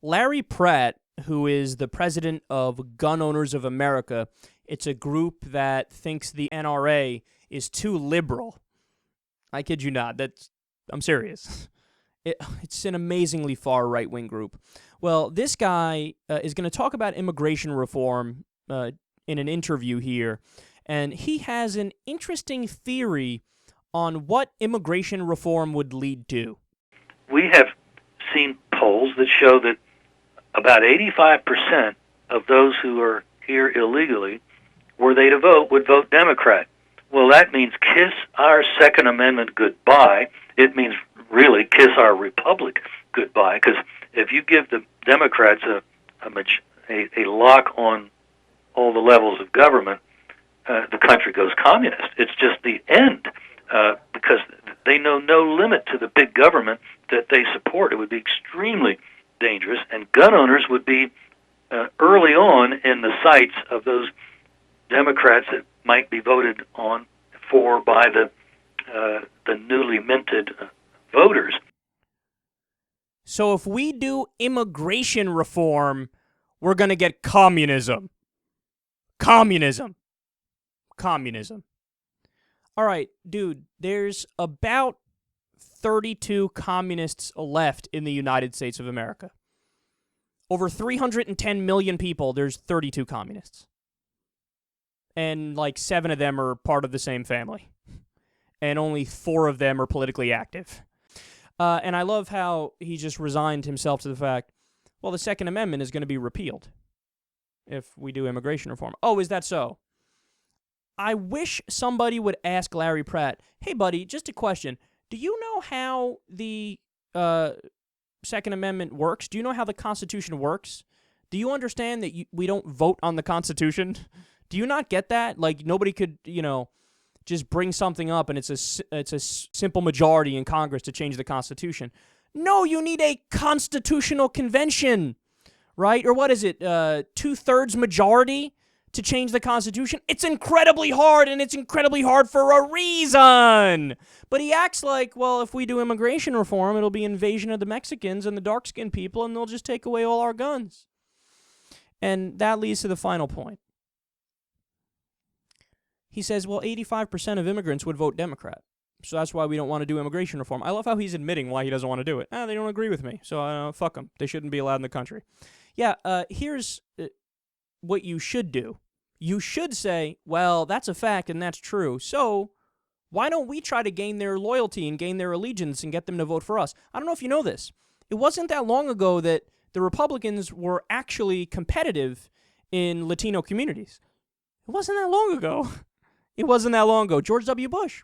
Larry Pratt, who is the president of Gun Owners of America, it's a group that thinks the NRA is too liberal. I kid you not. I'm serious. It's an amazingly far right-wing group. Well, this guy is going to talk about immigration reform in an interview here, and he has an interesting theory on what immigration reform would lead to. We have seen polls that show that about 85% of those who are here illegally, were they to vote, would vote Democrat. Well, that means kiss our Second Amendment goodbye. It means really kiss our republic goodbye, because if you give the Democrats a lock on all the levels of government, the country goes communist. It's just the end, because they know no limit to the big government that they support. It would be extremely dangerous, and gun owners would be early on in the sights of those Democrats that might be voted for by the newly minted voters. So if we do immigration reform, we're going to get communism. Communism. All right, dude, there's about 32 communists left in the United States of America. Over 310 million people, there's 32 communists. And like 7 of them are part of the same family. And only 4 of them are politically active. And I love how he just resigned himself to the fact, well, the Second Amendment is going to be repealed if we do immigration reform. Oh, is that so? I wish somebody would ask Larry Pratt, hey, buddy, just a question. Do you know how the Second Amendment works? Do you know how the Constitution works? Do you understand that we don't vote on the Constitution? Do you not get that? Like, nobody could, just bring something up and it's a simple majority in Congress to change the Constitution. No, you need a constitutional convention, right? Or what is it, 2/3 majority to change the Constitution? It's incredibly hard, and it's incredibly hard for a reason. But he acts like, well, if we do immigration reform, it'll be invasion of the Mexicans and the dark-skinned people, and they'll just take away all our guns. And that leads to the final point. He says, well, 85% of immigrants would vote Democrat. So that's why we don't want to do immigration reform. I love how he's admitting why he doesn't want to do it. They don't agree with me, so fuck them. They shouldn't be allowed in the country. Yeah, here's what you should do. You should say, well, that's a fact and that's true. So why don't we try to gain their loyalty and gain their allegiance and get them to vote for us? I don't know if you know this. It wasn't that long ago that the Republicans were actually competitive in Latino communities. It wasn't that long ago. It wasn't that long ago. George W. Bush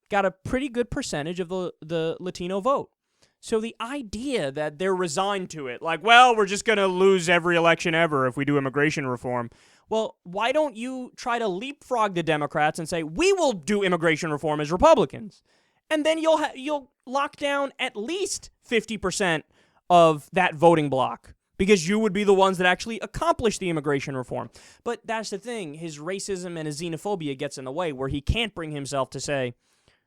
got a pretty good percentage of the Latino vote. So the idea that they're resigned to it, like, well, we're just going to lose every election ever if we do immigration reform. Well, why don't you try to leapfrog the Democrats and say, we will do immigration reform as Republicans? And then you'll lock down at least 50% of that voting block, because you would be the ones that actually accomplish the immigration reform. But that's the thing. His racism and his xenophobia gets in the way, where he can't bring himself to say,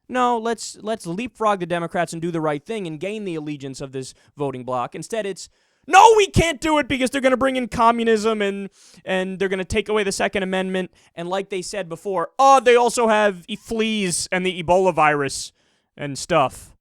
no, let's leapfrog the Democrats and do the right thing and gain the allegiance of this voting bloc. Instead, it's, no, we can't do it because they're going to bring in communism and they're going to take away the Second Amendment. And like they said before, they also have fleas and the Ebola virus and stuff.